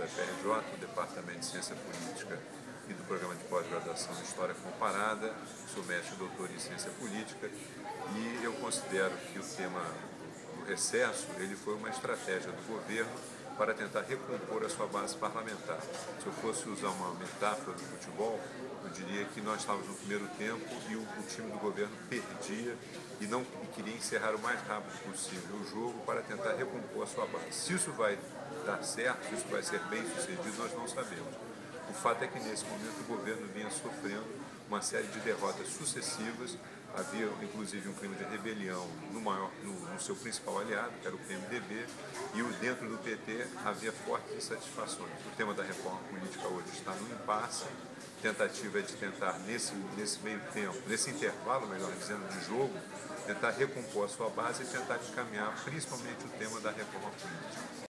UFRJ, do Departamento de Ciência Política e do Programa de Pós-Graduação em História Comparada. Sou mestre e doutor em Ciência Política e eu considero que o tema do recesso ele foi uma estratégia do governo para tentar recompor a sua base parlamentar. Se eu fosse usar uma metáfora do futebol, eu diria que nós estávamos no primeiro tempo e o time do governo perdia e queria encerrar o mais rápido possível o jogo para tentar recompor a sua base. Se isso vai dar certo, se isso vai ser bem sucedido, nós não sabemos. O fato é que nesse momento o governo vinha sofrendo uma série de derrotas sucessivas. Havia inclusive um clima de rebelião no seu principal aliado, que era o PMDB, e dentro do PT havia fortes insatisfações. O tema da reforma política hoje está no impasse. A tentativa é de tentar, nesse meio tempo, nesse intervalo, melhor dizendo, de jogo, tentar recompor a sua base e tentar encaminhar principalmente o tema da reforma política.